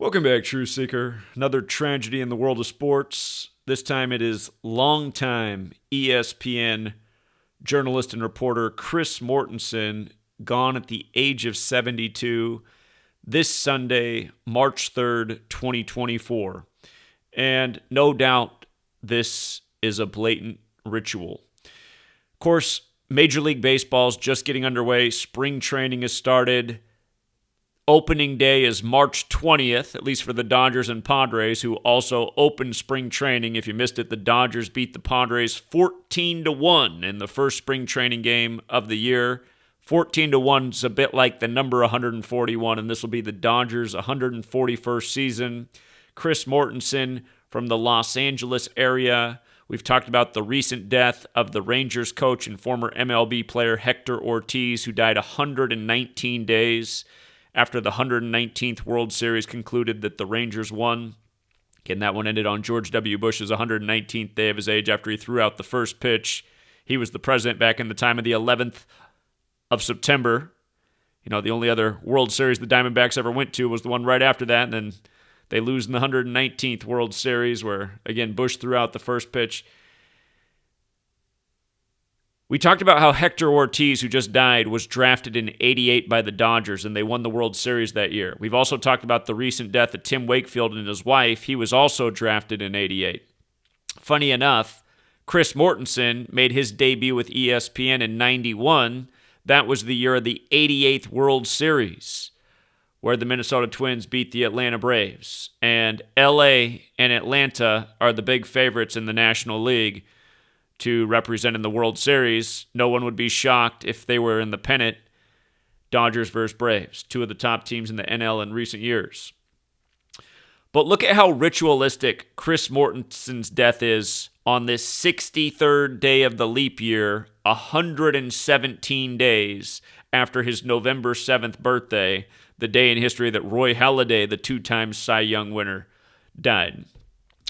Welcome back, Truth Seeker. Another tragedy in the world of sports. This time it is longtime ESPN journalist and reporter Chris Mortensen, gone at the age of 72 this Sunday, March 3rd, 2024. And no doubt this is a blatant ritual. Of course, Major League Baseball is just getting underway. Spring training has started. Opening day is March 20th, at least for the Dodgers and Padres, who also opened spring training. If you missed it, the Dodgers beat the Padres 14-1 in the first spring training game of the year. 14-1 is a bit like the number 141, and this will be the Dodgers' 141st season. Chris Mortensen from the Los Angeles area. We've talked about the recent death of the Rangers coach and former MLB player Hector Ortiz, who died 119 days after the 119th World Series concluded that the Rangers won. Again, that one ended on George W. Bush's 119th day of his age after he threw out the first pitch. He was the president back in the time of the 11th of September. You know, the only other World Series the Diamondbacks ever went to was the one right after that, and then they lose in the 119th World Series where, again, Bush threw out the first pitch. We talked about how Hector Ortiz, who just died, was drafted in '88 by the Dodgers, and they won the World Series that year. We've also talked about the recent death of Tim Wakefield and his wife. He was also drafted in '88. Funny enough, Chris Mortensen made his debut with ESPN in '91. That was the year of the 88th World Series, where the Minnesota Twins beat the Atlanta Braves. And LA and Atlanta are the big favorites in the National League to represent in the World Series. No one would be shocked if they were in the pennant. Dodgers versus Braves, two of the top teams in the NL in recent years. But look at how ritualistic Chris Mortensen's death is on this 63rd day of the leap year, 117 days after his November 7th birthday, the day in history that Roy Halladay, the two-time Cy Young winner, died.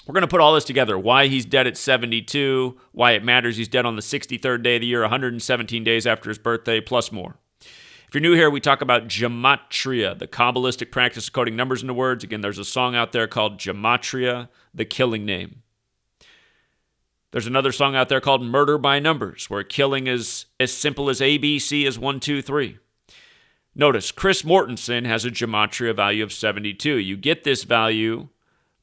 We're going to put all this together, why he's dead at 72, why it matters he's dead on the 63rd day of the year, 117 days after his birthday, plus more. If you're new here, we talk about Gematria, the Kabbalistic practice of coding numbers into words. Again, there's a song out there called Gematria, the killing name. There's another song out there called Murder by Numbers, where killing is as simple as ABC is 1, 2, 3. Notice, Chris Mortensen has a Gematria value of 72. You get this value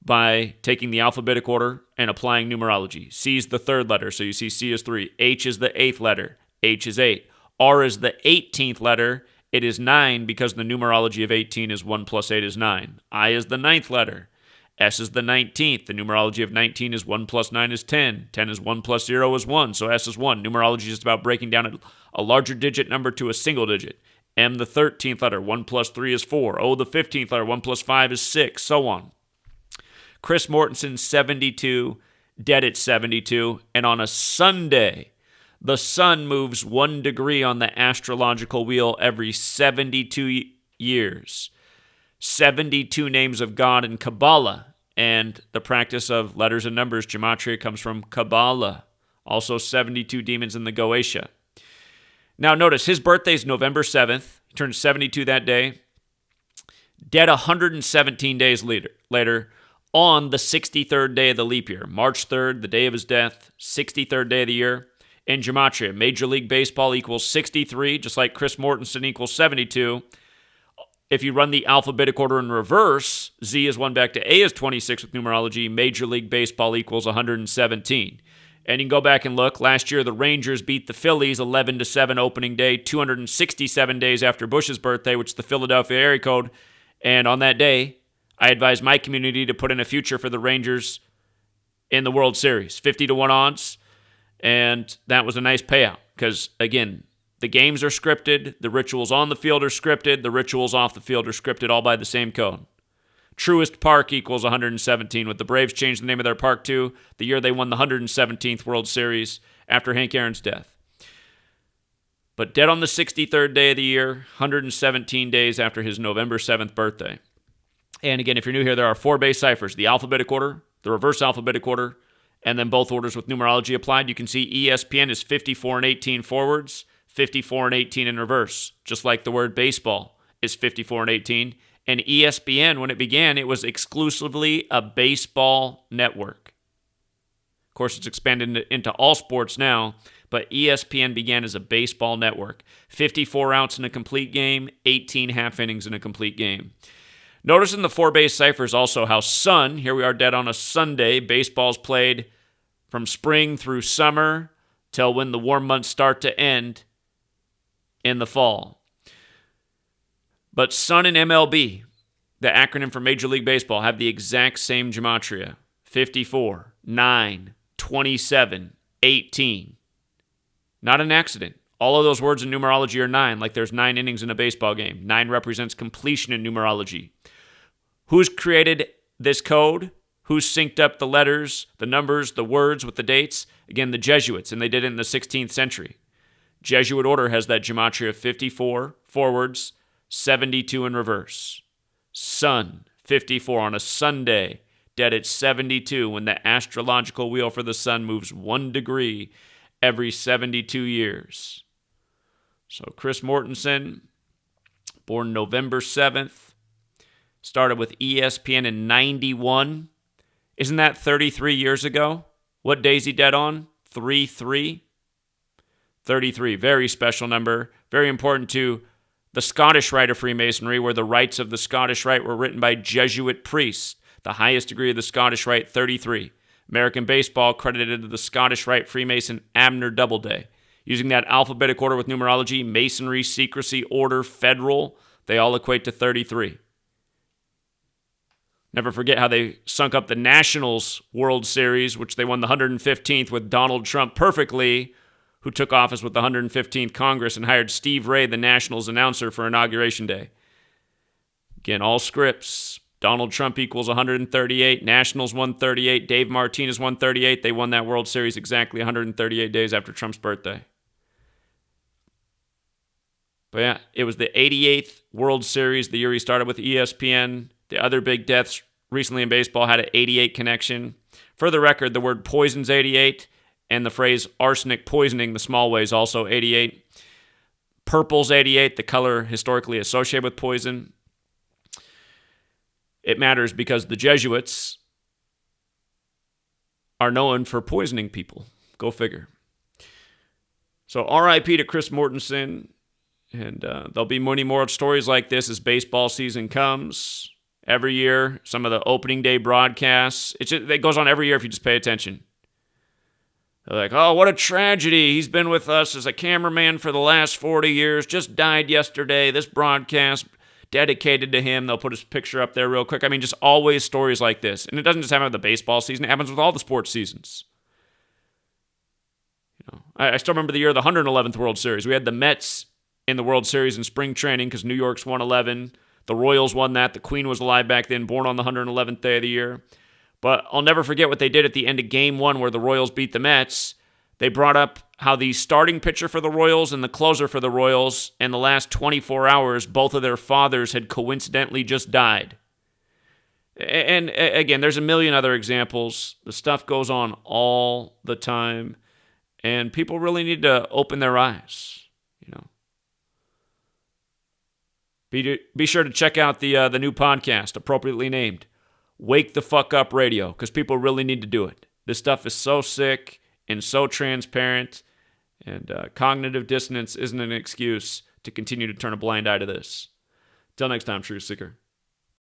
by taking the alphabetic order and applying numerology. C is the third letter, so you see C is 3. H is the 8th letter. H is 8. R is the 18th letter. It is 9 because the numerology of 18 is 1 plus 8 is 9. I is the 9th letter. S is the 19th. The numerology of 19 is 1 plus 9 is 10. 10 is 1 plus 0 is 1, so S is 1. Numerology is just about breaking down a larger digit number to a single digit. M, the 13th letter, 1 plus 3 is 4. O, the 15th letter, 1 plus 5 is 6, so on. Chris Mortensen, 72, dead at 72, and on a Sunday, the sun moves 1 degree on the astrological wheel every 72 years. 72 names of God in Kabbalah, and the practice of letters and numbers, Gematria, comes from Kabbalah. Also 72 demons in the Goetia. Now notice, his birthday is November 7th. He turned 72 that day. Dead 117 days later, on the 63rd day of the leap year. March 3rd, the day of his death, 63rd day of the year. In Gematria, Major League Baseball equals 63, just like Chris Mortensen equals 72. If you run the alphabetic order in reverse, Z is 1 back to A is 26 with numerology. Major League Baseball equals 117. And you can go back and look. Last year, the Rangers beat the Phillies 11-7 opening day, 267 days after Bush's birthday, which is the Philadelphia area code. And on that day, I advised my community to put in a future for the Rangers in the World Series, 50-1 odds, and that was a nice payout because, again, the games are scripted, the rituals on the field are scripted, the rituals off the field are scripted, all by the same code. Truist Park equals 117, with the Braves changed the name of their park to the year they won the 117th World Series after Hank Aaron's death. But dead on the 63rd day of the year, 117 days after his November 7th birthday. And again, if you're new here, there are 4 base ciphers: the alphabetic order, the reverse alphabetic order, and then both orders with numerology applied. You can see ESPN is 54-18 forwards, 54-18 in reverse, just like the word baseball is 54-18. And ESPN, when it began, it was exclusively a baseball network. Of course, it's expanded into all sports now, but ESPN began as a baseball network. 54 outs in a complete game, 18 half innings in a complete game. Notice in the 4-base ciphers also how here we are dead on a Sunday, baseball's played from spring through summer till when the warm months start to end in the fall. But Sun and MLB, the acronym for Major League Baseball, have the exact same gematria. 54, 9, 27, 18. Not an accident. All of those words in numerology are 9, like there's 9 innings in a baseball game. 9 represents completion in numerology. Who's created this code? Who's synced up the letters, the numbers, the words with the dates? Again, the Jesuits, and they did it in the 16th century. Jesuit order has that gematria of 54 forwards, 72 in reverse. Sun, 54 on a Sunday, dead at 72 when the astrological wheel for the sun moves 1 degree every 72 years. So Chris Mortensen, born November 7th, started with ESPN in 91. Isn't that 33 years ago? What day is he dead on? 3-3? 33, very special number. Very important to the Scottish Rite of Freemasonry, where the rites of the Scottish Rite were written by Jesuit priests. The highest degree of the Scottish Rite, 33. American baseball credited to the Scottish Rite Freemason Abner Doubleday. Using that alphabetic order with numerology, Masonry, secrecy, order, federal, they all equate to 33. Never forget how they sunk up the Nationals World Series, which they won the 115th with Donald Trump perfectly, who took office with the 115th Congress and hired Steve Ray, the Nationals announcer, for Inauguration Day. Again, all scripts. Donald Trump equals 138. Nationals 138. Dave Martinez 138. They won that World Series exactly 138 days after Trump's birthday. But yeah, it was the 88th World Series, the year he started with ESPN. The other big deaths recently in baseball had an 88 connection. For the record, the word poison's 88, and the phrase arsenic poisoning the small way is also 88. Purple's 88, the color historically associated with poison. It matters because the Jesuits are known for poisoning people. Go figure. So RIP to Chris Mortensen, and there'll be many more stories like this as baseball season comes. Every year, some of the opening day broadcasts, it goes on every year if you just pay attention. They're like, oh, what a tragedy. He's been with us as a cameraman for the last 40 years, just died yesterday. This broadcast dedicated to him. They'll put his picture up there real quick. I mean, just always stories like this. And it doesn't just happen with the baseball season. It happens with all the sports seasons. I still remember the year of the 111th World Series. We had the Mets in the World Series in spring training because New York's won 11. The Royals won that. The Queen was alive back then, born on the 111th day of the year. But I'll never forget what they did at the end of Game 1 where the Royals beat the Mets. They brought up how the starting pitcher for the Royals and the closer for the Royals in the last 24 hours, both of their fathers had coincidentally just died. And again, there's a million other examples. The stuff goes on all the time. And people really need to open their eyes, Be sure to check out the new podcast, appropriately named Wake the Fuck Up Radio, because people really need to do it. This stuff is so sick and so transparent, and cognitive dissonance isn't an excuse to continue to turn a blind eye to this. Till next time, Truth Seeker.